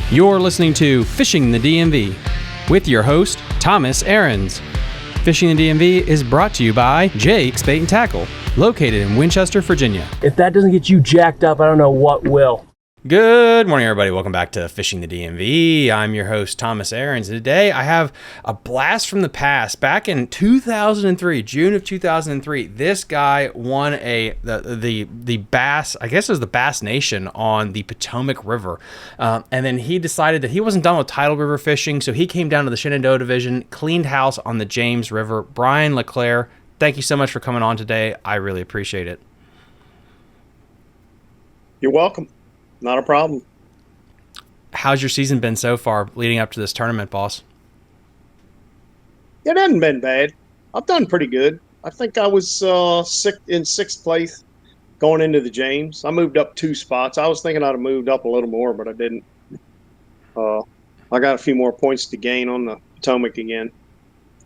You're listening to Fishing the DMV with your host, Thomas Ahrens. Fishing the DMV is brought to you by Jake's Bait and Tackle, located in Winchester, Virginia. If that doesn't get you jacked up, I don't know what will. Good morning, everybody. Welcome back to Fishing the DMV. I'm your host, Thomas Ahrens, and today I have a blast from the past. Back in 2003, June of 2003, this guy won the bass, I guess it was the Bass Nation on the Potomac River. And then he decided that he wasn't done with tidal river fishing, so he came down to the Shenandoah Division, cleaned house on the James River. Brian La Clair, thank you so much for coming on today. I really appreciate it. You're welcome. Not a problem. How's your season been so far leading up to this tournament, boss? It hasn't been bad. I've done pretty good. I think I was in sixth place going into the James. I moved up 2 spots. I was thinking I'd have moved up a little more, but I didn't. I got a few more points to gain on the Potomac again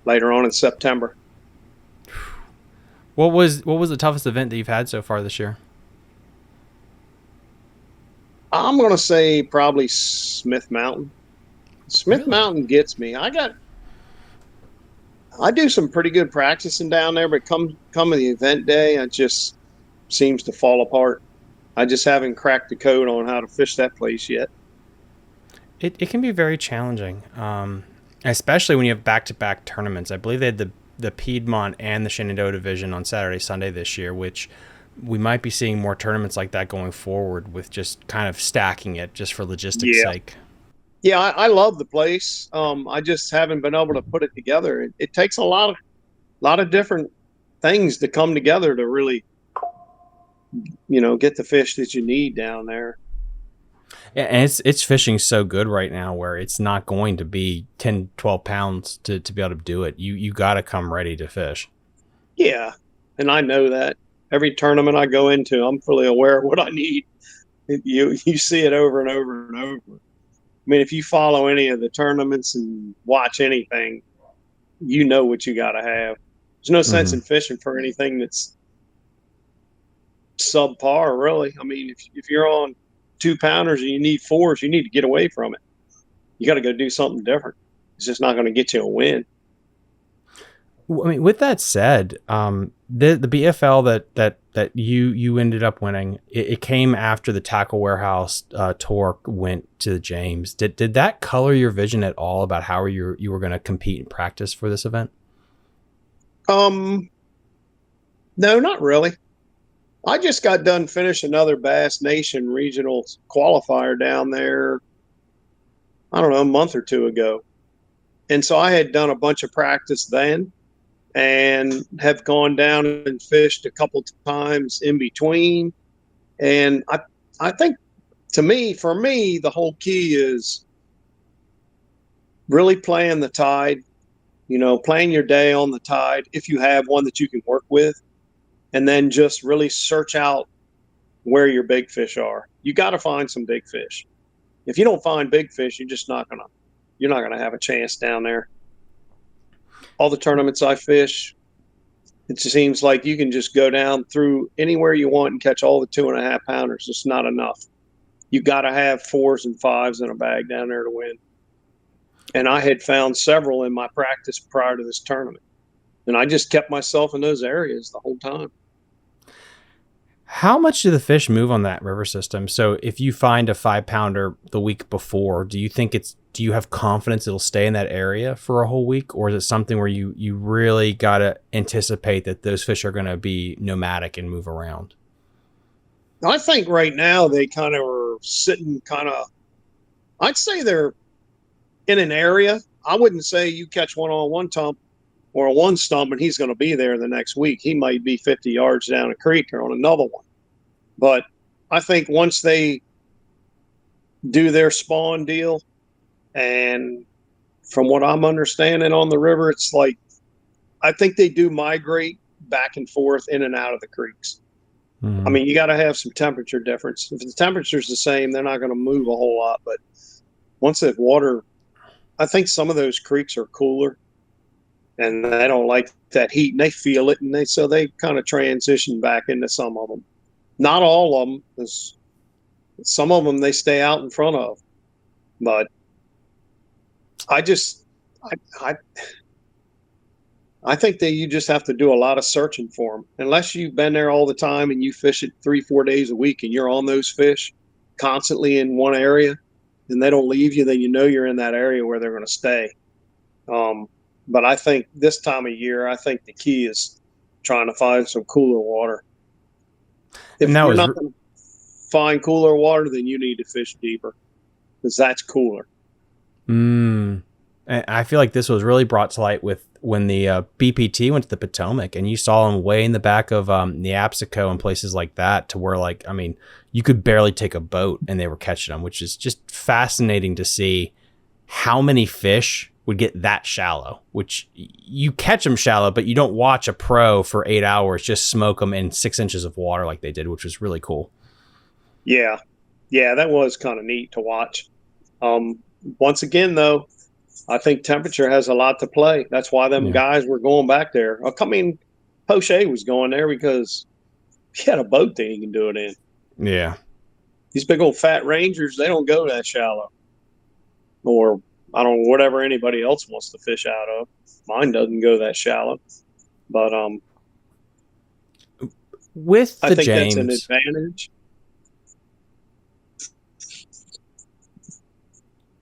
later on in September. What was the toughest event that you've had so far this year? I'm going to say probably Smith Mountain. Smith Mountain gets me. I do some pretty good practicing down there, but come the event day, it just seems to fall apart. I just haven't cracked the code on how to fish that place yet. It can be very challenging, especially when you have back-to-back tournaments. I believe they had the Piedmont and the Shenandoah Division on Saturday, Sunday this year, which we might be seeing more tournaments like that going forward with just kind of stacking it just for logistics sake. Yeah, I love the place. I just haven't been able to put it together. It takes a lot of different things to come together to really, get the fish that you need down there. And it's fishing so good right now where it's not going to be 10, 12 pounds to be able to do it. You got to come ready to fish. Yeah, and I know that. Every tournament I go into, I'm fully aware of what I need. You see it over and over and over. I mean, if you follow any of the tournaments and watch anything, you know what you got to have. There's no sense in fishing for anything that's subpar, really. I mean, if you're on 2-pounders and you need 4s, you need to get away from it. You got to go do something different. It's just not going to get you a win. I mean, with that said, the BFL that you ended up winning, it came after the Tackle Warehouse tour went to the James. Did that color your vision at all about how you were going to compete and practice for this event? No, not really. I just got done finishing another Bass Nation regional qualifier down there, I don't know, a month or 2 ago. And so I had done a bunch of practice then and have gone down and fished a couple times in between. And I think for me, the whole key is really playing the tide, playing your day on the tide if you have one that you can work with, and then just really search out where your big fish are. You got to find some big fish. If you don't find big fish, you're not going to have a chance down there. All the tournaments I fish, it just seems like you can just go down through anywhere you want and catch all the 2.5-pounders. It's not enough. You got to have 4s and 5s in a bag down there to win. And I had found several in my practice prior to this tournament. And I just kept myself in those areas the whole time. How much do the fish move on that river system? So if you find a 5-pounder the week before, do you have confidence it'll stay in that area for a whole week? Or is it something where you really got to anticipate that those fish are going to be nomadic and move around? I think right now they kind of are sitting I'd say they're in an area. I wouldn't say you catch one on one stump or a one stump and he's going to be there the next week. He might be 50 yards down a creek or on another one. But I think once they do their spawn deal, and from what I'm understanding on the river, it's like, I think they do migrate back and forth in and out of the creeks. Mm-hmm. I mean, you got to have some temperature difference. If the temperature's the same, they're not going to move a whole lot. But once that water, I think some of those creeks are cooler and they don't like that heat and they feel it. And so they kind of transition back into some of them. Not all of them, because some of them they stay out in front of. But I just, I, I think that you just have to do a lot of searching for them. Unless you've been there all the time and you fish it 3-4 days a week and you're on those fish constantly in one area and they don't leave you, then you know you're in that area where they're going to stay. But I think this time of year, I think the key is trying to find some cooler water. If you're not going to find cooler water, then you need to fish deeper because that's cooler. And I feel like this was really brought to light with when the BPT went to the Potomac, and you saw them way in the back of the Apsico and places like that, to where, like, I mean, you could barely take a boat and they were catching them, which is just fascinating to see how many fish would get that shallow, which you catch them shallow, but you don't watch a pro for 8 hours just smoke them in 6 inches of water like they did, which was really cool. Yeah, that was kind of neat to watch. Once again, though, I think temperature has a lot to play. That's why them guys were going back there. I mean, Poche was going there because he had a boat that he can do it in. Yeah. These big old fat Rangers, they don't go that shallow. Or, I don't know, whatever anybody else wants to fish out of. Mine doesn't go that shallow. But with the I think James, that's an advantage.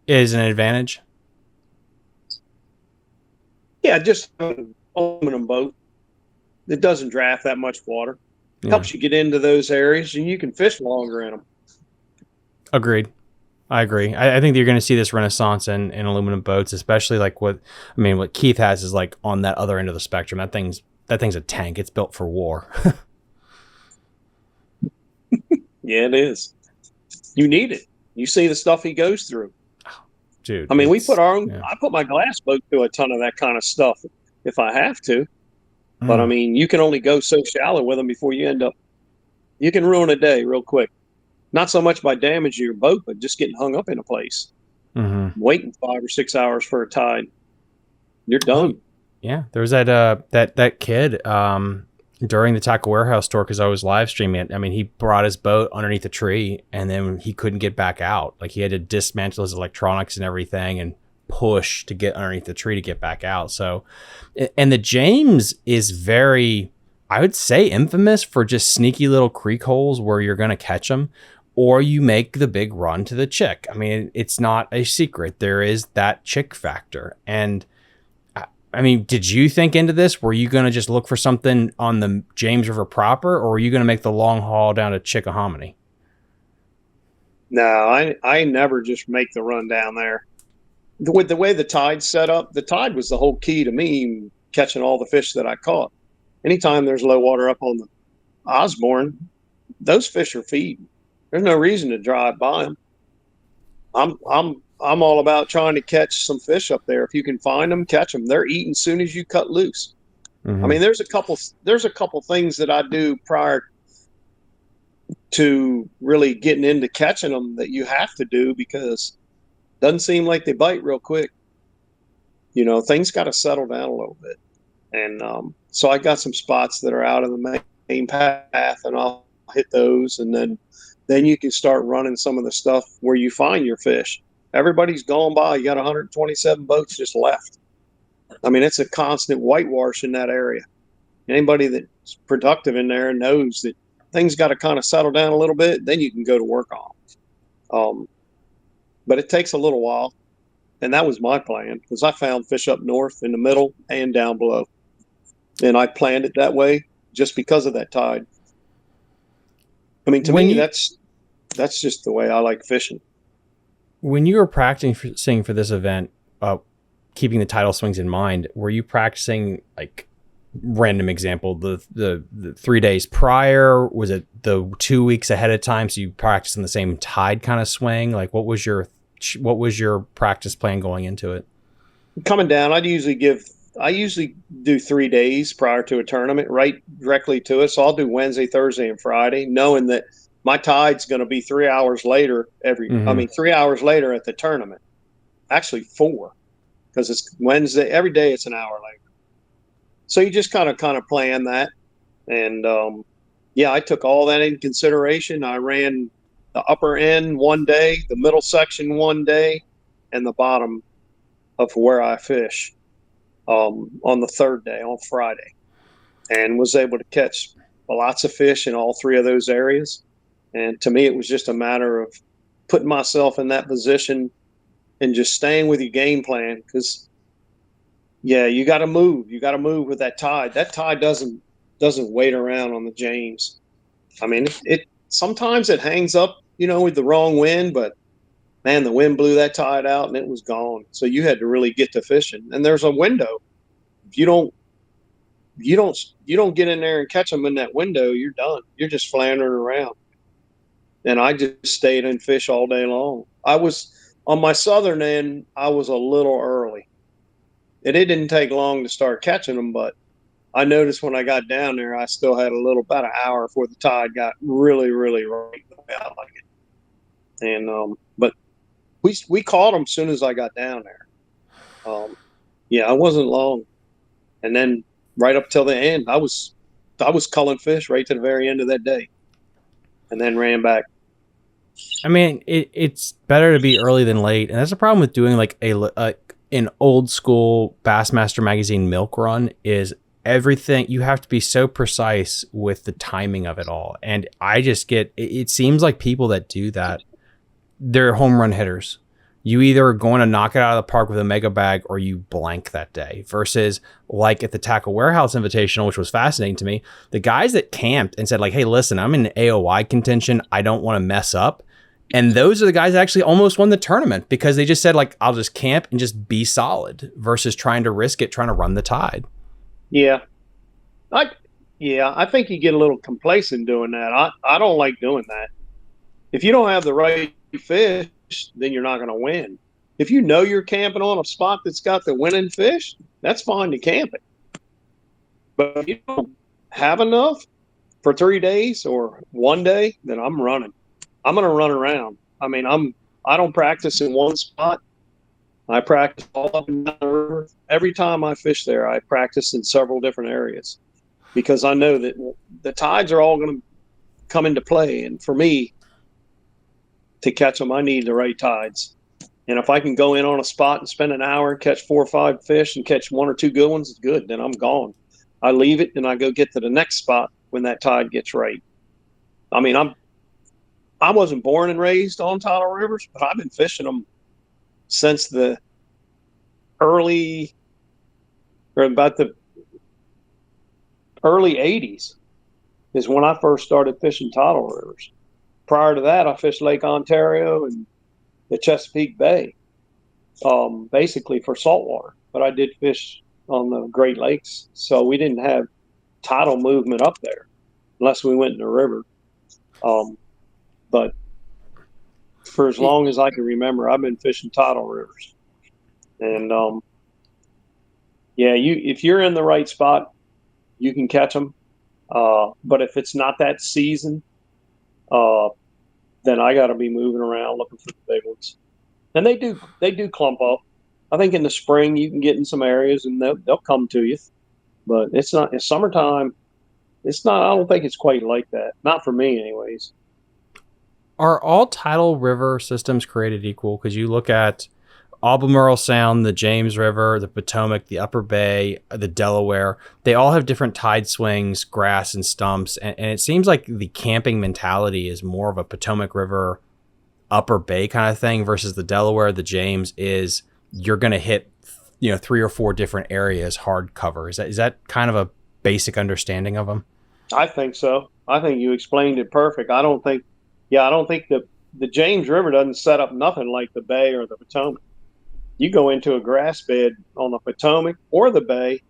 Is an advantage? Yeah, just an aluminum boat. It doesn't draft that much water. Helps you get into those areas, and you can fish longer in them. Agreed. I agree. I think you're going to see this renaissance in aluminum boats, especially like what Keith has is like on that other end of the spectrum. That thing's a tank. It's built for war. Yeah, it is. You need it. You see the stuff he goes through. Dude. I mean, we put our own, I put my glass boat through a ton of that kind of stuff if I have to. But I mean, you can only go so shallow with them before you can ruin a day real quick. Not so much by damaging your boat, but just getting hung up in a place. Waiting 5 or 6 hours for a tide. You're done. Yeah. There was that kid during the tackle warehouse tour, because I was live streaming it. I mean, he brought his boat underneath a tree and then he couldn't get back out. Like, he had to dismantle his electronics and everything and push to get underneath the tree to get back out. So, and the James is very, I would say, infamous for just sneaky little creek holes where you're going to catch them, or you make the big run to the chick. I mean, it's not a secret. There is that chick factor. And I mean, did you think into this? Were you going to just look for something on the James River proper, or were you going to make the long haul down to Chickahominy? No, I never just make the run down there. With the way the tide's set up, the tide was the whole key to me catching all the fish that I caught. Anytime there's low water up on the Osborne, those fish are feeding. There's no reason to drive by them. I'm all about trying to catch some fish up there. If you can find them, catch them. They're eating as soon as you cut loose. I mean, there's a couple things that I do prior to really getting into catching them that you have to do, because it doesn't seem like they bite real quick. You know, things got to settle down a little bit. And so I got some spots that are out of the main path, and I'll hit those, and then you can start running some of the stuff where you find your fish. Everybody's gone by. You got 127 boats just left. I mean, it's a constant whitewash in that area. Anybody that's productive in there knows that things got to kind of settle down a little bit. Then you can go to work on. But it takes a little while. And that was my plan, because I found fish up north, in the middle, and down below. And I planned it that way just because of that tide. I mean, to me, that's just the way I like fishing. When you were practicing for this event, keeping the tidal swings in mind, were you practicing, like, random example, the 3 days prior? Was it the 2 weeks ahead of time, so you practiced in the same tide kind of swing? Like, what was your practice plan going into it? Coming down, I usually do 3 days prior to a tournament, right directly to it. So I'll do Wednesday, Thursday, and Friday, knowing that my tide's going to be 3 hours later 3 hours later at the tournament. Actually 4, because it's Wednesday. Every day it's an hour later. So you just kind of plan that. And I took all that in consideration. I ran the upper end one day, the middle section one day, and the bottom of where I fish on the third day, on Friday, and was able to catch lots of fish in all three of those areas. And to me, it was just a matter of putting myself in that position and just staying with your game plan. Because, yeah, you got to move. You got to move with that tide. That tide doesn't wait around on the James. I mean, it sometimes it hangs up, with the wrong wind, but man, the wind blew that tide out and it was gone. So you had to really get to fishing. And there's a window. If you don't get in there and catch them in that window, you're done. You're just floundering around. And I just stayed and fish all day long. I was on my southern end. I was a little early, and it didn't take long to start catching them. But I noticed when I got down there, I still had about an hour before the tide got really, really right the way I like it. And but we caught them as soon as I got down there. Yeah, I wasn't long, and then right up till the end, I was culling fish right to the very end of that day, and then ran back. I mean, it's better to be early than late, and that's the problem with doing like an old school Bassmaster Magazine milk run is everything. You have to be so precise with the timing of it all, and I just get. It seems like people that do that, they're home run hitters. You either are going to knock it out of the park with a mega bag or you blank that day, versus like at the Tackle Warehouse Invitational, which was fascinating to me. The guys that camped and said like, hey, listen, I'm in AOI contention. I don't want to mess up. And those are the guys that actually almost won the tournament because they just said like, I'll just camp and just be solid versus trying to risk it, trying to run the tide. Yeah. I think you get a little complacent doing that. I don't like doing that. If you don't have the right fish, then you're not going to win. If you know you're camping on a spot that's got the winning fish, that's fine to camp it. But if you don't have enough for 3 days or 1 day, then I'm running. I'm going to run around. I mean, I don't practice in one spot. I practice all up and down the river. Every time I fish there, I practice in several different areas because I know that the tides are all going to come into play. And for me, to catch them, I need the right tides. And if I can go in on a spot and spend an hour, catch 4 or 5 fish and catch 1 or 2 good ones, it's good. Then I'm gone. I leave it and I go get to the next spot when that tide gets right. I mean, I wasn't born and raised on tidal rivers, but I've been fishing them since the early 80s is when I first started fishing tidal rivers. Prior to that, I fished Lake Ontario and the Chesapeake Bay, basically for saltwater. But I did fish on the Great Lakes, so we didn't have tidal movement up there unless we went in the river. But for as long as I can remember, I've been fishing tidal rivers. And if you're in the right spot, you can catch them. But if it's not that season, then I got to be moving around looking for the big ones. And they do clump up. I think in the spring you can get in some areas and they'll come to you. But it's not in summertime. It's not. I don't think it's quite like that. Not for me, anyways. Are all tidal river systems created equal? Because you look at Albemarle Sound, the James River, the Potomac, the Upper Bay, the Delaware, they all have different tide swings, grass and stumps. And it seems like the camping mentality is more of a Potomac River, Upper Bay kind of thing versus the Delaware, the James is you're going to hit, 3 or 4 different areas hard cover. Is that kind of a basic understanding of them? I think so. I think you explained it perfect. I don't think the James River doesn't set up nothing like the Bay or the Potomac. You go into a grass bed on the Potomac or the Bay,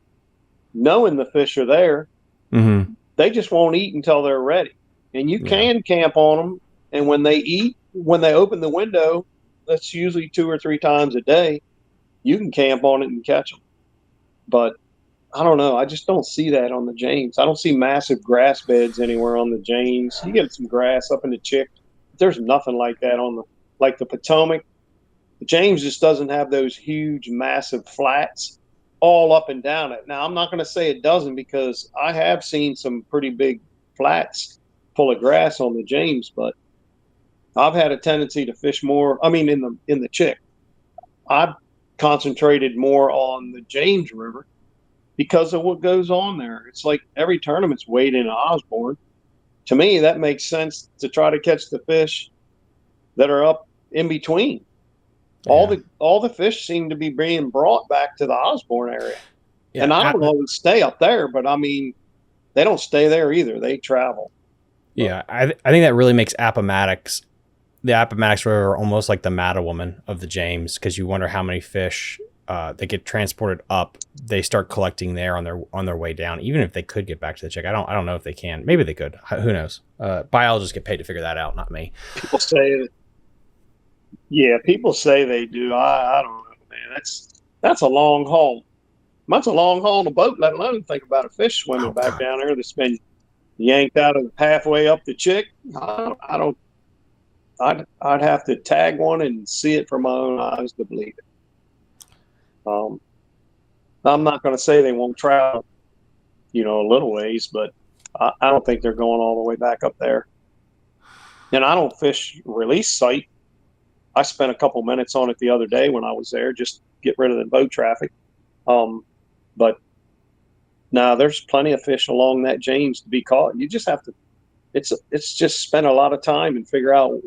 knowing the fish are there. Mm-hmm. They just won't eat until they're ready. And you can camp on them. And when they eat, when they open the window, that's usually 2 or 3 times a day, you can camp on it and catch them. But I don't know. I just don't see that on the James. I don't see massive grass beds anywhere on the James. You get some grass up in the Chick. There's nothing like that on the Potomac. The James just doesn't have those huge, massive flats all up and down it. Now, I'm not going to say it doesn't because I have seen some pretty big flats full of grass on the James, but I've had a tendency to fish more. I mean, in the Chick, I've concentrated more on the James River because of what goes on there. It's like every tournament's weighed in Osborne. To me, that makes sense to try to catch the fish that are up in between. Yeah. All the fish seem to be being brought back to the Osborne area. And I Yeah. don't always stay up there, but I mean, they don't stay there either. They travel. Yeah. I think that really makes the Appomattox River almost like the Mattawoman of the James, because you wonder how many fish that get transported up, they start collecting there on their way down. Even if they could get back to the check, I don't know if they can. Maybe they could. Who knows? Biologists get paid to figure that out, not me. People say, people say they do. I don't know, man. That's a long haul. That's a long haul on a boat, let alone think about a fish swimming back down there that's been yanked out of halfway up the chick. I'd have to tag one and see it from my own eyes to believe it. I'm not going to say they won't travel, a little ways, but I don't think they're going all the way back up there. And I don't fish release site. I spent a couple minutes on it the other day when I was there, just to get rid of the boat traffic. But now there's plenty of fish along that James to be caught. You just have to, it's just spend a lot of time and figure out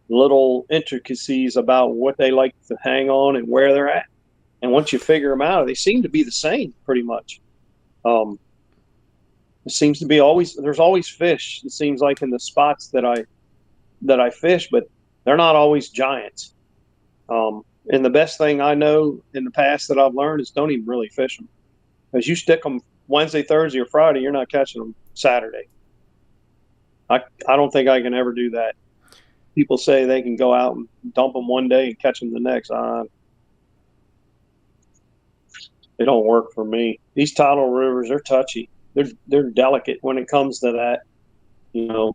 little intricacies about what they like to hang on and where they're at. And once you figure them out, they seem to be the same pretty much. It seems to be there's always fish. It seems like in the spots that I fish, but they're not always giants. And the best thing I know in the past that I've learned is don't even really fish them. Because you stick them Wednesday, Thursday, or Friday, you're not catching them Saturday. I don't think I can ever do that. People say they can go out and dump them one day and catch them the next. It don't work for me. These tidal rivers are touchy. They're delicate when it comes to that. You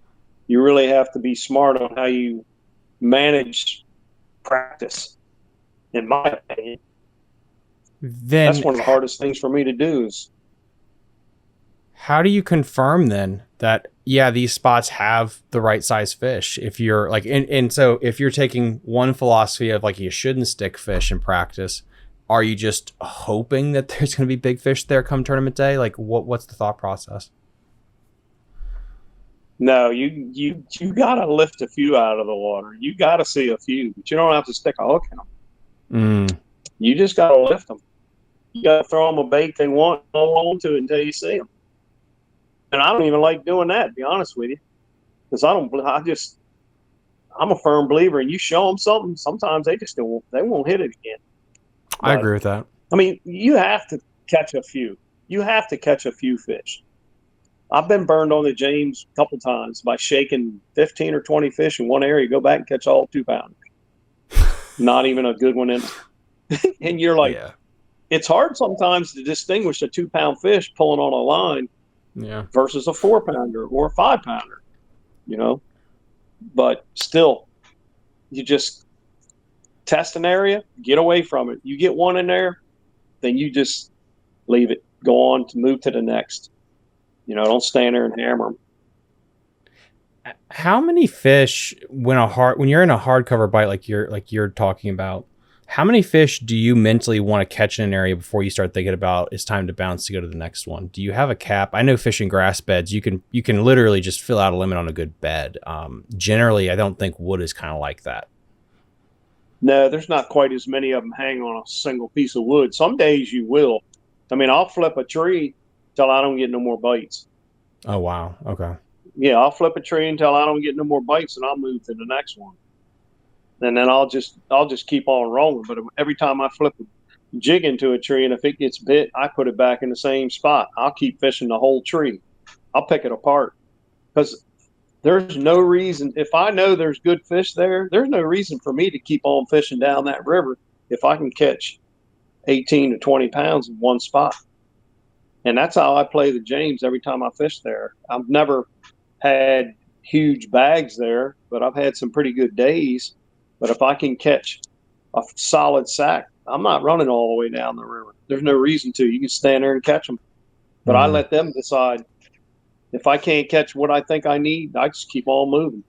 really have to be smart on how you manage practice. In my opinion, that's one of the hardest things for me to do. Is how do you confirm then that these spots have the right size fish? If you're like, and so if you're taking one philosophy of like you shouldn't stick fish in practice, are you just hoping that there's going to be big fish there come tournament day? Like what's the thought process? No, you got to lift a few out of the water. You got to see a few, but you don't have to stick a hook in them. You just got to lift them. You got to throw them a bait they want, hold on to it until you see them. And I don't even like doing that, to be honest with you, because I'm a firm believer. And you show them something, sometimes they won't hit it again. But I agree with that. I mean, you have to catch a few. You have to catch a few fish. I've been burned on the James a couple times by shaking 15 or 20 fish in one area, go back and catch all 2-pounders. Not even a good one in it. And you're like, It's hard sometimes to distinguish a 2-pound fish pulling on a line versus a 4-pounder or a 5-pounder, But still, you just test an area, get away from it. You get one in there, then you just leave it, go on to move to the next. Don't stand there and hammer them. How many fish when you're in a hardcover bite like you're talking about, how many fish do you mentally want to catch in an area before you start thinking about it's time to bounce to go to the next one? Do you have a cap? I know fishing grass beds, you can literally just fill out a limit on a good bed. Generally, I don't think wood is kind of like that. No, there's not quite as many of them hanging on a single piece of wood. Some days you will. I mean, I'll flip a tree till I don't get no more bites. Oh, wow. Okay. Yeah, I'll flip a tree until I don't get no more bites, and I'll move to the next one. And then I'll just keep on rolling. But every time I flip a jig into a tree, and if it gets bit, I put it back in the same spot. I'll keep fishing the whole tree. I'll pick it apart because there's no reason. If I know there's good fish there, there's no reason for me to keep on fishing down that river if I can catch 18 to 20 pounds in one spot. And that's how I play the James every time I fish there. I've never had huge bags there, but I've had some pretty good days. But if I can catch a solid sack, I'm not running all the way down the river. There's no reason to. You can stand there and catch them. But I let them decide. If I can't catch what I think I need, I just keep on moving.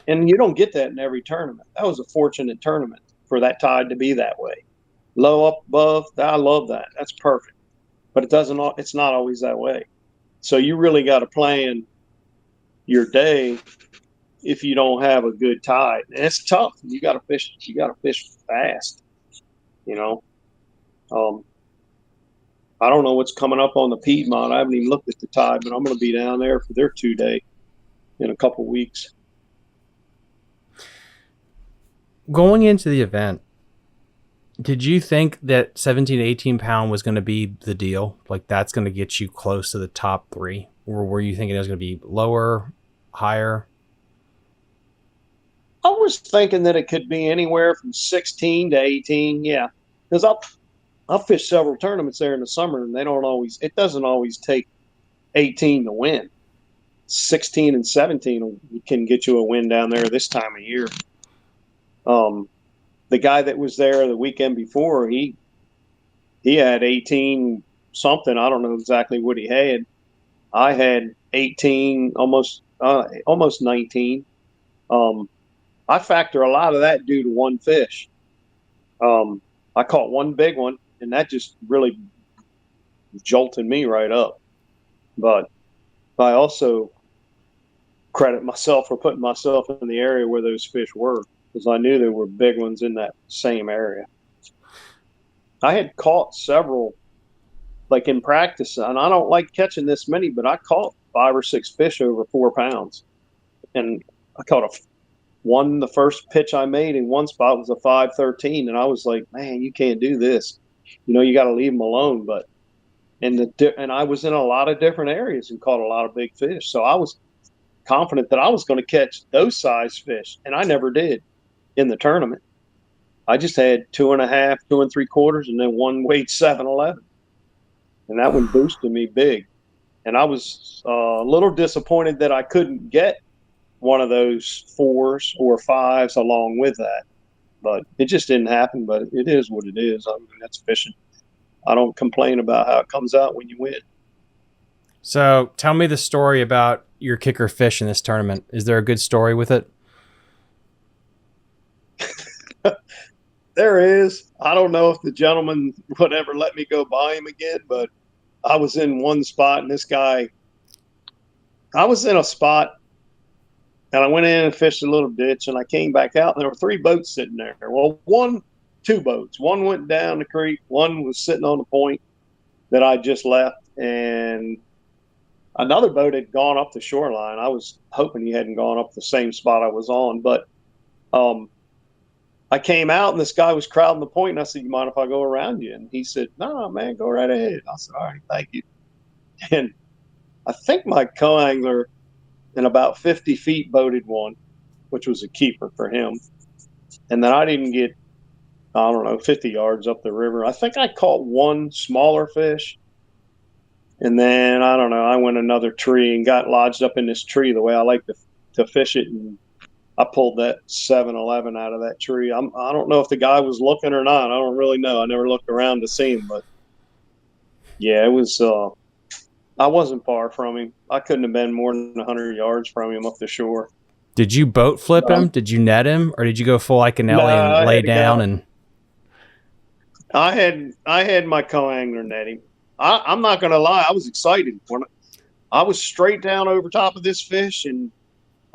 And you don't get that in every tournament. That was a fortunate tournament for that tide to be that way. Low up above, I love that. That's perfect. But it's not always that way. So you really got to plan your day if you don't have a good tide. And it's tough. You got to fish fast, you know. I don't know what's coming up on the Piedmont. I haven't even looked at the tide, but I'm going to be down there for their 2-day in a couple weeks. Going into the event, did you think that 17 to 18 pound was going to be the deal? Like that's going to get you close to the top 3? Or were you thinking it was going to be lower, higher? I was thinking that it could be anywhere from 16 to 18. Yeah. Because I'll fish several tournaments there in the summer, and it doesn't always take 18 to win. 16 and 17 can get you a win down there this time of year. The guy that was there the weekend before, he had 18 something. I don't know exactly what he had. I had 18, almost 19. I factor a lot of that due to one fish. I caught one big one, and that just really jolted me right up. But I also credit myself for putting myself in the area where those fish were, because I knew there were big ones in that same area. I had caught several, like in practice, and I don't like catching this many, but I caught 5 or 6 fish over 4 pounds. And I caught the first pitch I made in one spot was a 513, and I was like, man, you can't do this. You got to leave them alone. But and I was in a lot of different areas and caught a lot of big fish. So I was confident that I was going to catch those size fish, and I never did in the tournament. I just had 2.5, 2 3/4, and then one weighed 711, and that one boosted me big. And I was a little disappointed that I couldn't get one of those 4s or 5s along with that, but it just didn't happen. But it is what it is. I mean, that's fishing. I don't complain about how it comes out when you win. So tell me the story about your kicker fish in this tournament. Is there a good story with it? There is. I don't know if the gentleman would ever let me go buy him again, but I was in one spot, and I was in a spot, and I went in and fished a little ditch, and I came back out, and there were 3 boats sitting there. Well, 2 boats. One went down the creek. One was sitting on the point that I just left, and another boat had gone up the shoreline. I was hoping he hadn't gone up the same spot I was on, but I came out, and this guy was crowding the point, and I said, you mind if I go around you? And he said, no, man, go right ahead. I said, all right, thank you. And I think my co-angler in about 50 feet boated one, which was a keeper for him. And then I didn't get, 50 yards up the river. I think I caught one smaller fish. And then, I went another tree and got lodged up in this tree the way I like to fish it. And I pulled that 711 out of that tree. I don't know if the guy was looking or not. I don't really know. I never looked around to see him, but yeah, it was, I wasn't far from him. I couldn't have been more than 100 yards from him up the shore. Did you boat flip him? Did you net him? Or did you go full Iconelli and lay down? And I had my co-angler net him. I'm not going to lie. I was excited. I was straight down over top of this fish, and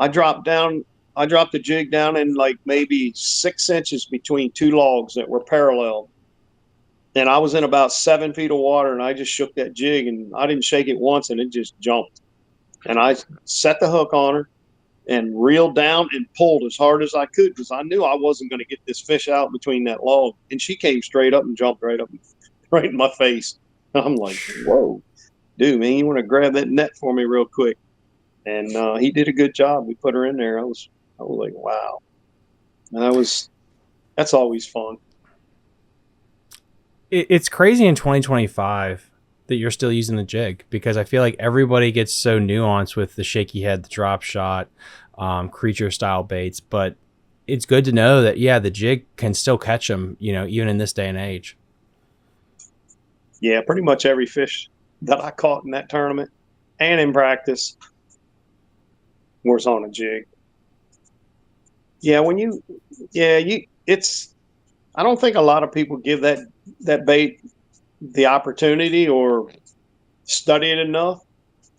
I dropped the jig down in like maybe 6 inches between 2 logs that were parallel. And I was in about 7 feet of water, and I just shook that jig, and I didn't shake it once, and it just jumped. And I set the hook on her and reeled down and pulled as hard as I could, because I knew I wasn't going to get this fish out between that log. And she came straight up and jumped right in my face. I'm like, whoa, dude, man, you want to grab that net for me real quick? And he did a good job. We put her in there. I was like, wow. And that's always fun. It's crazy in 2025 that you're still using the jig, because I feel like everybody gets so nuanced with the shaky head, the drop shot, creature style baits. But it's good to know that, yeah, the jig can still catch them, even in this day and age. Yeah, pretty much every fish that I caught in that tournament and in practice was on a jig. Yeah, it's I don't think a lot of people give that bait the opportunity or study it enough.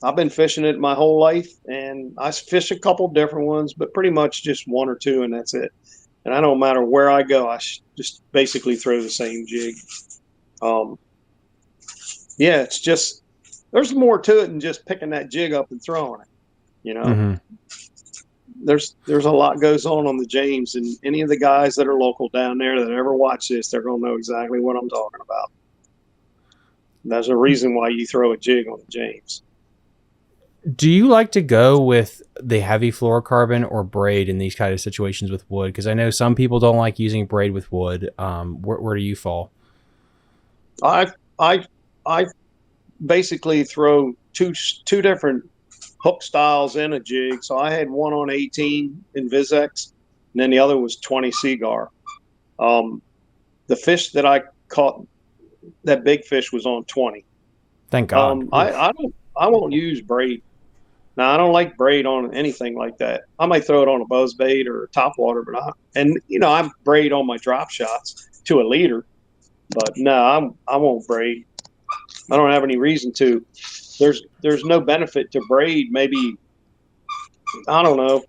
I've been fishing it my whole life, and I fish a couple different ones, but pretty much just one or two, and that's it. And I don't matter where I go, I just basically throw the same jig. Yeah, it's just there's more to it than just picking that jig up and throwing it. You know, there's a lot goes on the James, and any of the guys that are local down there that ever watch this, they're gonna know exactly what I'm talking about. There's a reason why you throw a jig on the James. Do you like to go with the heavy fluorocarbon or braid in these kind of situations with wood? Because I know some people don't like using braid with wood. Where do you fall? I basically throw two different hook styles in a jig. So I had one on 18 in Vizex, and then the other was 20 Seagar. The fish that I caught, that big fish, was on 20. Thank God. I won't use braid. Now, I don't like braid on anything like that. I might throw it on a buzz bait or a topwater, but I braid on my drop shots to a leader. But no, I won't braid. I don't have any reason to. There's no benefit to braid. Maybe, I don't know.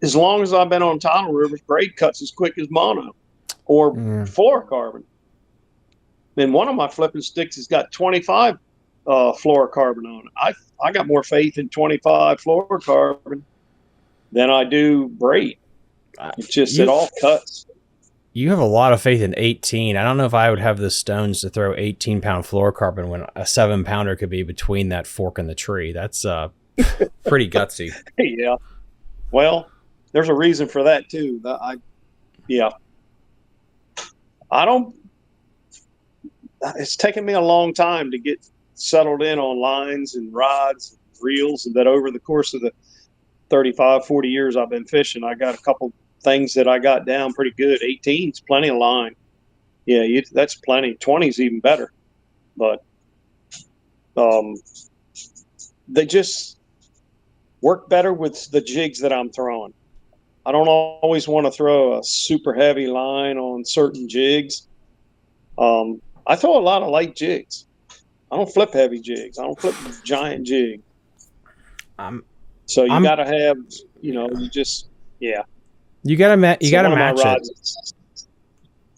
As long as I've been on tidal rivers, braid cuts as quick as mono or fluorocarbon. And one of my flipping sticks has got 25 fluorocarbon on it. I got more faith in 25 fluorocarbon than I do braid. It's just it all cuts. You have a lot of faith in 18. I don't know if I would have the stones to throw 18-pound fluorocarbon when a 7-pounder could be between that fork and the tree. That's pretty gutsy. Yeah. Well, there's a reason for that too. It's taken me a long time to get settled in on lines and rods and reels, and that over the course of the 35, 40 years I've been fishing, I got a couple things that I got down pretty good. 18's plenty of line. Yeah, that's plenty. 20's even better. But they just work better with the jigs that I'm throwing. I don't always want to throw a super heavy line on certain jigs. I throw a lot of light jigs. I don't flip heavy jigs. I don't flip giant jig. So you got to have, you got to match it.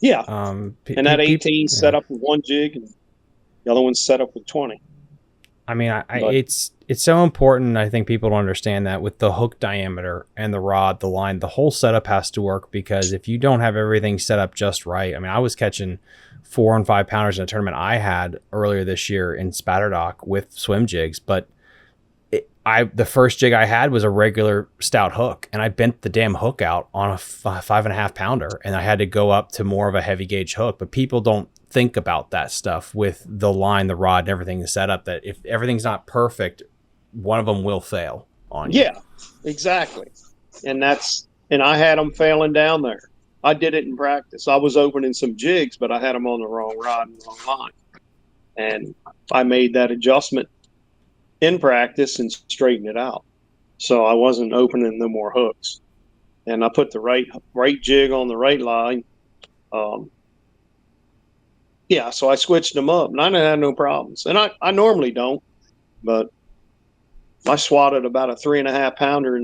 Yeah. And that 18 set up with one jig, and the other one's set up with 20. I mean, it's so important. I think people don't understand that with the hook diameter and the rod, the line, the whole setup has to work, because if you don't have everything set up just right, I mean, I was catching 4 and 5 pounders in a tournament I had earlier this year in Spatterdock with swim jigs, but the first jig I had was a regular stout hook, and I bent the damn hook out on a 5.5 pounder, and I had to go up to more of a heavy gauge hook. But people don't think about that stuff with the line, the rod, and everything set up, that if everything's not perfect, one of them will fail on you. Yeah, exactly. And I had them failing down there. I did it in practice. I was opening some jigs, but I had them on the wrong rod and wrong line. And I made that adjustment in practice and straightened it out. So I wasn't opening no more hooks. And I put the right jig on the right line. So I switched them up, and I didn't have no problems. And I normally don't, but I swatted about a 3.5 pounder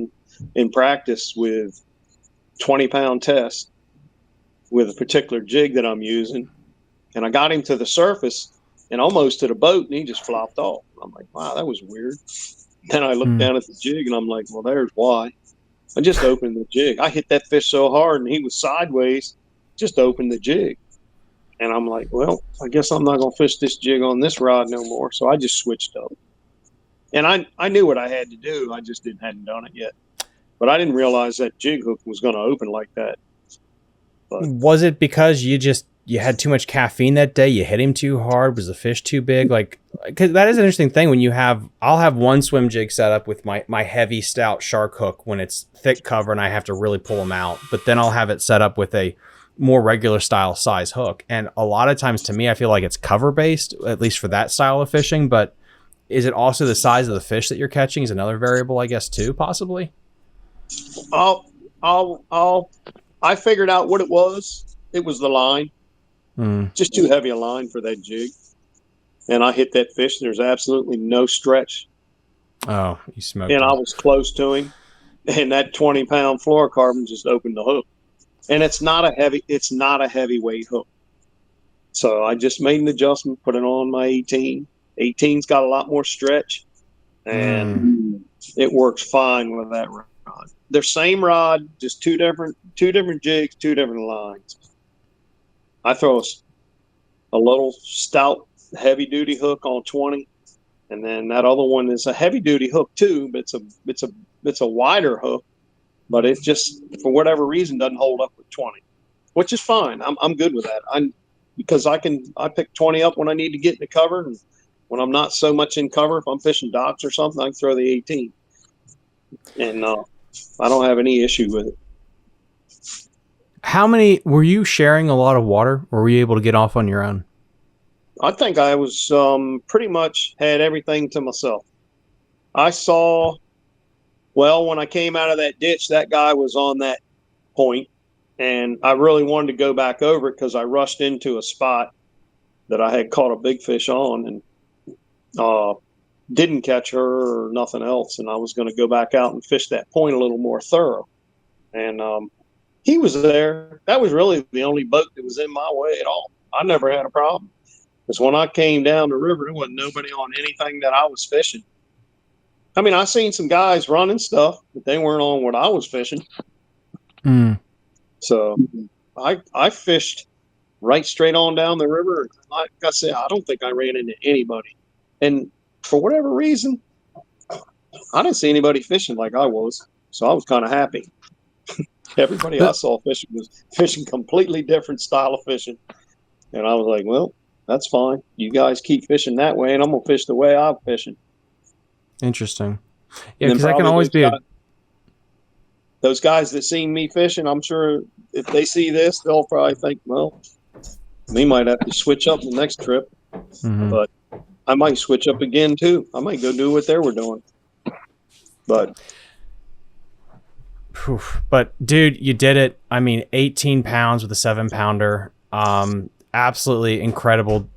in practice with 20-pound test with a particular jig that I'm using. And I got him to the surface and almost to the boat, and he just flopped off. I'm like, wow, that was weird. Then I looked down at the jig, and I'm like, well, there's why. I just opened the jig. I hit that fish so hard, and he was sideways, just opened the jig. And I'm like, well, I guess I'm not going to fish this jig on this rod no more. So I just switched up. And I knew what I had to do. I just hadn't done it yet. But I didn't realize that jig hook was going to open like that. But was it because you had too much caffeine that day? You hit him too hard? Was the fish too big? Like, because that is an interesting thing. I'll have one swim jig set up with my heavy stout shark hook when it's thick cover and I have to really pull them out. But then I'll have it set up with a more regular style size hook. And a lot of times, to me, I feel like it's cover based, at least for that style of fishing. But is it also the size of the fish that you're catching is another variable, I guess, too, possibly? I figured out what it was. it was the line. Just too heavy a line for that jig. And I hit that fish. There's absolutely no stretch. Oh, you smoked And him. I was close to him. And that 20-pound fluorocarbon just opened the hook. And it's not a heavyweight hook. So I just made an adjustment, put it on my 18. 18's got a lot more stretch. And it works fine with that rod. They're same rod, just two different jigs, two different lines. I throw a little stout, heavy-duty hook on 20, and then that other one is a heavy-duty hook too, but it's a wider hook, but it just for whatever reason doesn't hold up with 20, which is fine. I'm good with that. Because I pick 20 up when I need to get in the cover, and when I'm not so much in cover, if I'm fishing docks or something, I can throw the 18, and I don't have any issue with it. How many were you sharing a lot of water, or were you able to get off on your own? I think I was pretty much had everything to myself. I saw, well, when I came out of that ditch, that guy was on that point, and I really wanted to go back over it because I rushed into a spot that I had caught a big fish on and didn't catch her or nothing else, and I was going to go back out and fish that point a little more thorough. And he was there. That was really the only boat that was in my way at all. I never had a problem. Because when I came down the river, there wasn't nobody on anything that I was fishing. I mean, I seen some guys running stuff, but they weren't on what I was fishing. So I fished right straight on down the river. Like I said, I don't think I ran into anybody. And for whatever reason, I didn't see anybody fishing like I was. So I was kind of happy. Everybody I saw fishing was fishing completely different style of fishing. And I was like, well, that's fine. You guys keep fishing that way, and I'm going to fish the way I'm fishing. Interesting. Yeah, because that can always be those guys that seen me fishing, I'm sure if they see this, they'll probably think, well, we might have to switch up the next trip. But I might switch up again, too. I might go do what they were doing. But dude, you did it. I mean, 18 pounds with a 7-pounder. Absolutely incredible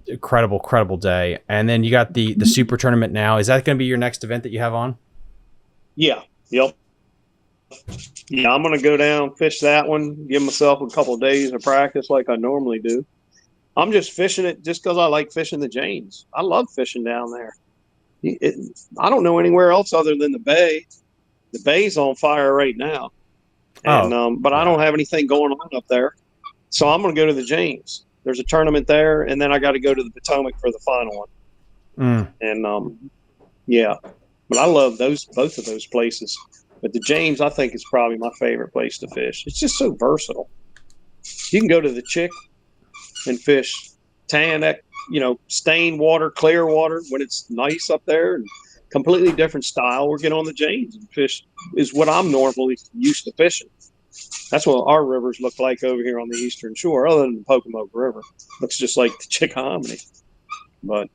day. And then you got the super tournament now. Is that going to be your next event that you have on? Yeah. Yep. Yeah, I'm going to go down, fish that one, give myself a couple of days of practice like I normally do. I'm just fishing it just because I like fishing the James. I love fishing down there. I don't know anywhere else other than the bay. The bay's on fire right now. And, but I don't have anything going on up there. So I'm going to go to the James. There's a tournament there, and then I got to go to the Potomac for the final one. And, yeah. But I love both of those places. But the James, I think, is probably my favorite place to fish. It's just so versatile. You can go to the Chick and fish tan, stained water, clear water when it's nice up there, and completely different style. Or get on the James and fish is what I'm normally used to fishing. That's what our rivers look like over here on the Eastern Shore, other than the Pocomoke River. Looks just like the Chickahominy. But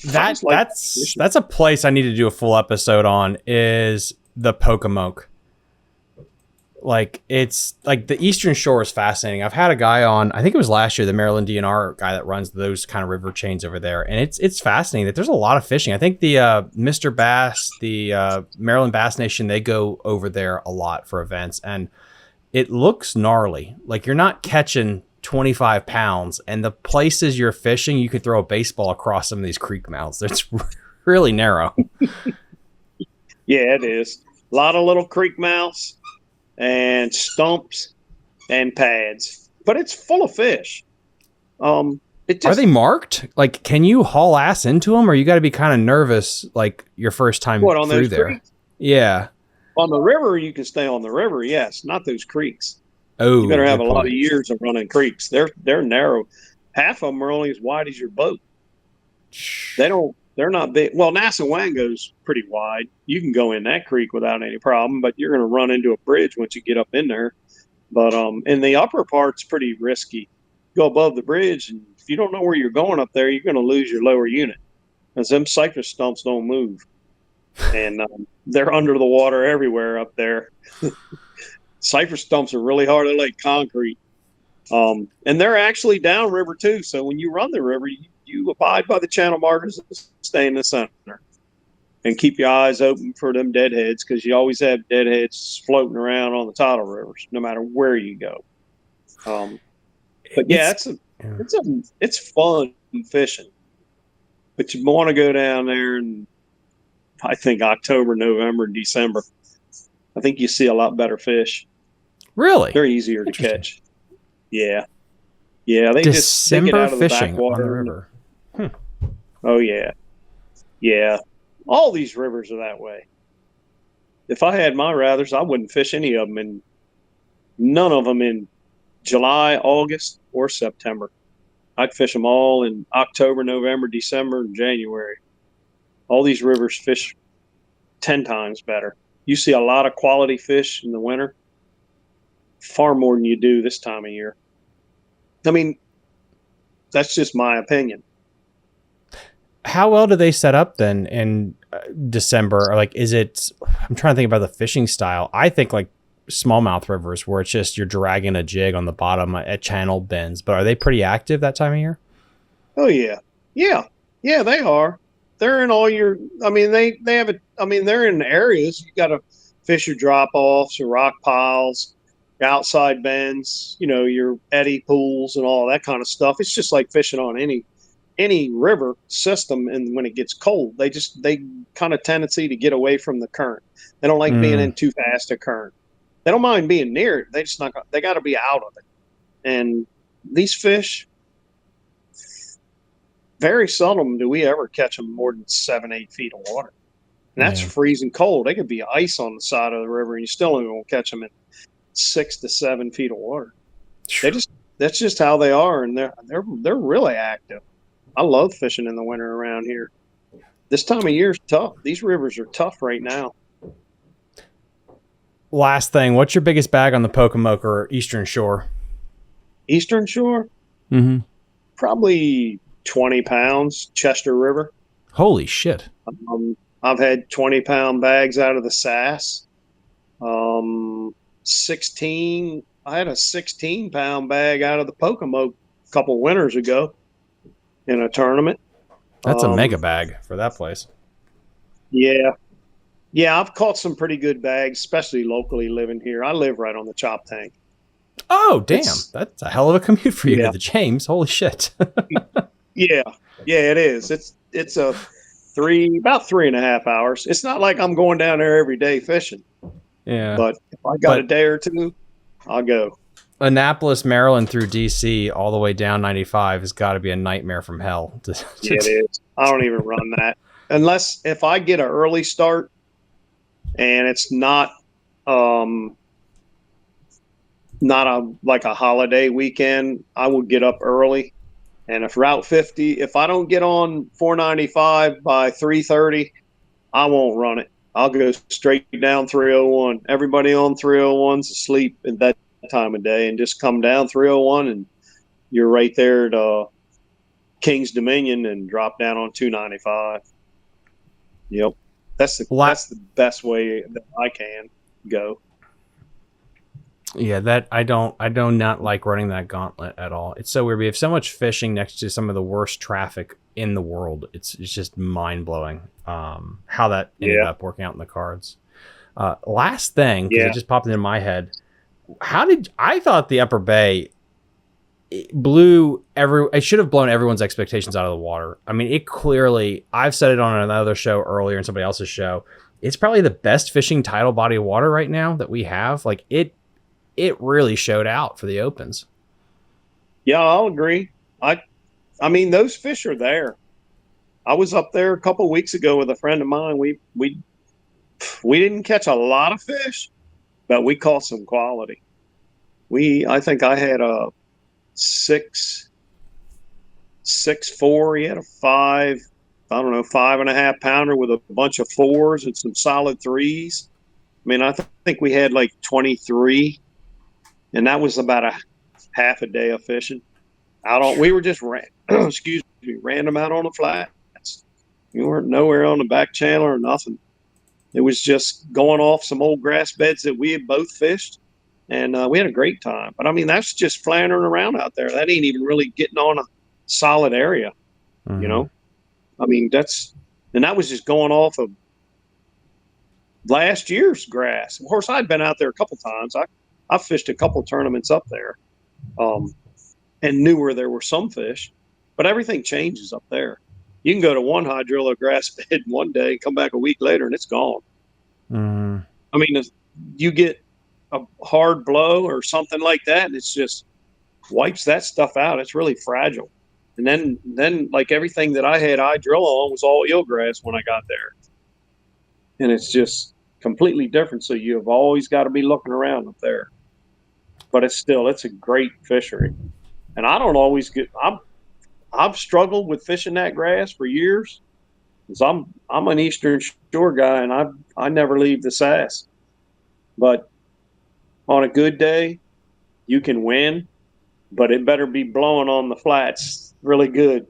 that's a place I need to do a full episode on, is the Pocomoke. Like, it's like the Eastern Shore is fascinating. I've had a guy on, I think it was last year, the Maryland DNR guy that runs those kind of river chains over there. And it's fascinating that there's a lot of fishing. I think the Mr. Bass, the Maryland Bass Nation, they go over there a lot for events. And it looks gnarly. Like, you're not catching 25 pounds. And the places you're fishing, you could throw a baseball across some of these creek mouths. It's really narrow. Yeah, it is. A lot of little creek mouths and stumps and pads, but it's full of fish. Are they marked? Like, can you haul ass into them, or you got to be kind of nervous, like your first time on through those there? Creeks? Yeah. On the river, you can stay on the river. Yes, not those creeks. Oh, you better have a lot of years of running creeks. They're narrow. Half of them are only as wide as your boat. They're not big. Well, Nassawango's pretty wide. You can go in that creek without any problem, but you're going to run into a bridge once you get up in there. But in the upper part's pretty risky. Go above the bridge, and if you don't know where you're going up there, you're going to lose your lower unit, because them cypress stumps don't move, and they're under the water everywhere up there. Cypress stumps are really hard to lay concrete. And they're actually downriver too. So when you run the river, you abide by the channel markers and stay in the center and keep your eyes open for them deadheads, because you always have deadheads floating around on the tidal rivers, no matter where you go. But yeah, it's fun fishing. But you want to go down there, and I think October, November, December. I think you see a lot better fish. Really? They're easier to catch. Yeah. Yeah, they get December out of the fishing backwater. on the river. Oh yeah. Yeah. All these rivers are that way. If I had my rathers, I wouldn't fish any of them none of them in July, August, or September. I'd fish them all in October, November, December, and January. All these rivers fish 10 times better. You see a lot of quality fish in the winter, far more than you do this time of year. I mean, that's just my opinion. How well do they set up then in December? Or like, is it, I'm trying to think about the fishing style. I think like smallmouth rivers where it's just you're dragging a jig on the bottom at channel bends, but are they pretty active that time of year? Oh yeah. Yeah. Yeah, they are. They're in all your, I mean, they have it. I mean, they're in areas. You got to fish your drop offs, your rock piles, your outside bends, your eddy pools and all that kind of stuff. It's just like fishing on any river system. And when it gets cold, they kind of tendency to get away from the current. They don't like being in too fast a current. They don't mind being near it. They just they got to be out of it. And these fish, very seldom do we ever catch them more than 7-8 feet of water. And that's freezing cold. They could be ice on the side of the river, and you still only won't catch them in 6 to 7 feet of water. That's just how they are, and they're really active. I love fishing in the winter around here. This time of year is tough. These rivers are tough right now. Last thing, what's your biggest bag on the Pocomoke or Eastern Shore? Eastern Shore? Mm-hmm. Probably 20 pounds, Chester River. Holy shit. I've had 20-pound bags out of the Sass. 16. I had a 16-pound bag out of the Pocomoke a couple winters ago in a tournament. That's a mega bag for that place. Yeah. Yeah, I've caught some pretty good bags, especially locally living here. I live right on the Chop Tank. Oh, damn. That's a hell of a commute for you to the James. Holy shit. Yeah, it is. It's about 3.5 hours. It's not like I'm going down there every day fishing. Yeah. But if I got a day or two, I'll go. Annapolis, Maryland through DC all the way down 95 has got to be a nightmare from hell. Yeah, it is. I don't even run that. Unless if I get an early start and it's not like a holiday weekend, I will get up early. And if Route 50, if I don't get on 495 by 3:30, I won't run it. I'll go straight down 301. Everybody on 301's asleep at that time of day, and just come down 301, and you're right there at King's Dominion, and drop down on 295. Yep, that's the best way that I can go. Yeah, that I do not like running that gauntlet at all. It's so weird. We have so much fishing next to some of the worst traffic in the world. It's just mind blowing how that ended up working out in the cards. Last thing, because it just popped into my head. I thought the Upper Bay it should have blown everyone's expectations out of the water. I mean, it clearly, I've said it on another show earlier in somebody else's show. It's probably the best fishing tidal body of water right now that we have. Like it really showed out for the opens. Yeah, I'll agree. I mean, those fish are there. I was up there a couple of weeks ago with a friend of mine. We didn't catch a lot of fish, but we caught some quality. I think I had a 6.4. He had a 5.5 pounder with a bunch of 4s and some solid 3s. I mean, I think we had like 23. And that was about a half a day of fishing. We were just random out on the flats. We weren't nowhere on the back channel or nothing. It was just going off some old grass beds that we had both fished and we had a great time. But I mean, that's just floundering around out there. That ain't even really getting on a solid area, you know. I mean, that was just going off of last year's grass. Of course, I'd been out there a couple times. I fished a couple tournaments up there, and knew where there were some fish, but everything changes up there. You can go to one hydrilla grass bed one day, come back a week later, and it's gone. I mean, you get a hard blow or something like that, and it's just wipes that stuff out. It's really fragile. And then like everything that I had hydrilla on was all eelgrass when I got there. And it's just completely different. So you've always got to be looking around up there. But it's a great fishery. And I don't always I've struggled with fishing that grass for years. Because I'm an Eastern Shore guy, and I never leave the Sass. But on a good day, you can win, but it better be blowing on the flats really good,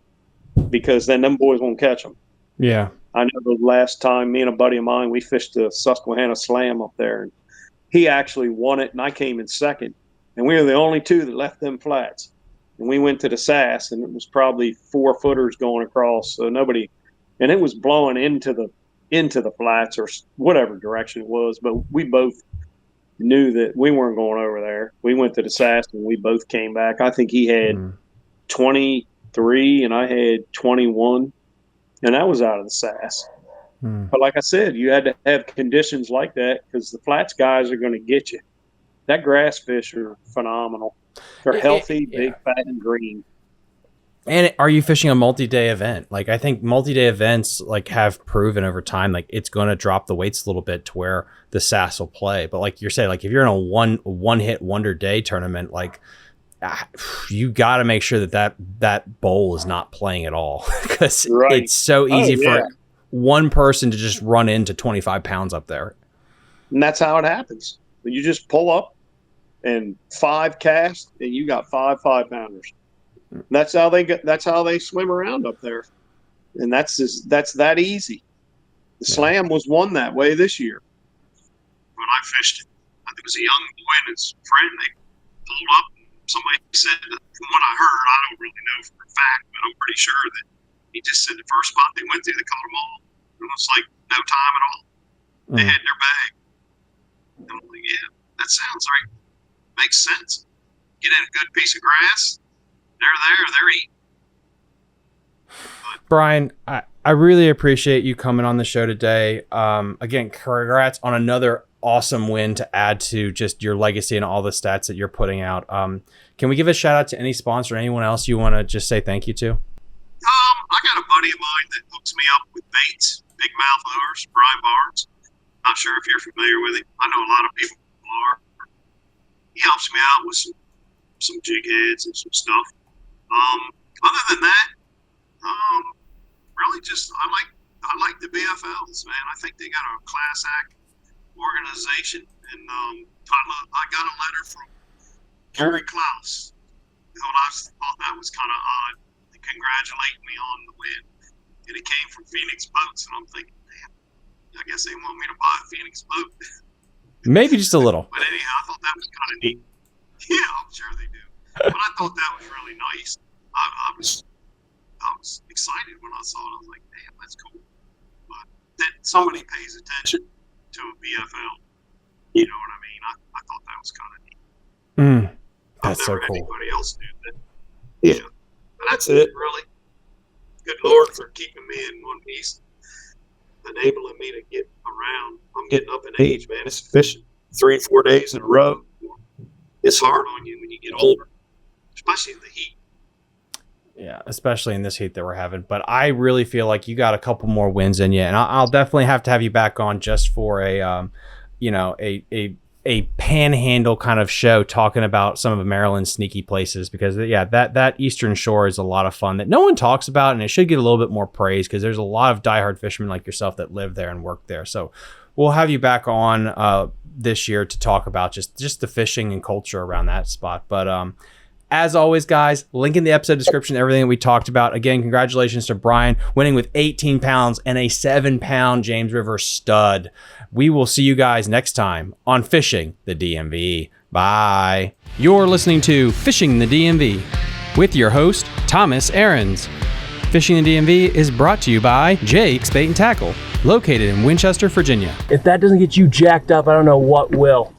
because then them boys won't catch them. Yeah. I know the last time me and a buddy of mine, we fished the Susquehanna Slam up there, and he actually won it, and I came in second. And we were the only two that left them flats. And we went to the Sass, and it was probably 4 footers going across. So nobody, and it was blowing into the flats or whatever direction it was. But we both knew that we weren't going over there. We went to the Sass, and we both came back. I think he had 23 and I had 21, and that was out of the Sass. But like I said, you had to have conditions like that, because the flats guys are going to get you. That grass fish are phenomenal. They're healthy, big, fat, and green. And are you fishing a multi-day event? Like, I think multi-day events like have proven over time, like it's going to drop the weights a little bit to where the Sass will play. But like you're saying, like if you're in a one hit wonder day tournament, like you got to make sure that bowl is not playing at all, because it's so easy for one person to just run into 25 pounds up there. And that's how it happens. You just pull up and 5 cast, and you got 5 5-pounders. That's how they swim around up there. And that's that easy. The Slam was won that way this year. When I fished it, I think it was a young boy and his friend. They pulled up, and somebody said, from what I heard, I don't really know for a fact, but I'm pretty sure that he just said the first spot they went to, they caught them all. It was like no time at all. They had their bag. And I'm like, yeah, that sounds right. Makes sense. Get in a good piece of grass. They're eating. Brian, I really appreciate you coming on the show today. Again, congrats on another awesome win to add to just your legacy and all the stats that you're putting out. Can we give a shout out to any sponsor, anyone else you want to just say thank you to? I got a buddy of mine that hooks me up with baits, big mouth lures, Brian Barnes. Not sure if you're familiar with him. I know a lot of people are. He helps me out with some jig heads and some stuff. Other than that, really just I like the BFLs, man. I think they got a class act organization, and I got a letter from Gary Klaus. I thought that was kind of odd, congratulating me on the win, and it came from Phoenix Boats, and I'm thinking, damn, I guess they want me to buy a Phoenix boat. Maybe just a little. But anyhow, I thought that was kind of neat. Yeah, I'm sure they do. But I thought that was really nice. I was excited when I saw it. I was like, damn, that's cool. But that somebody pays attention to a BFL. You know what I mean? I thought that was kind of neat. That's so cool. Anybody else do that? Yeah. But that's it, really. Good Lord for keeping me in one piece, enabling me to get around. I'm getting up in age, man. It's fishing 3 and 4 days in a row. It's hard on you when you get older, especially in the heat. Yeah, especially in this heat that we're having. But I really feel like you got a couple more wins in you, and I'll definitely have to have you back on just for a panhandle kind of show, talking about some of Maryland's sneaky places, because that Eastern Shore is a lot of fun that no one talks about, and it should get a little bit more praise because there's a lot of diehard fishermen like yourself that live there and work there. So we'll have you back on this year to talk about just the fishing and culture around that spot. But as always, guys, link in the episode description, everything that we talked about. Again, congratulations to Brian winning with 18 pounds and a 7-pound James River stud. We will see you guys next time on Fishing the DMV. Bye. Bye. You're listening to Fishing the DMV with your host, Thomas Ahrens. Fishing the DMV is brought to you by Jake's Bait and Tackle, located in Winchester, Virginia. If that doesn't get you jacked up, I don't know what will.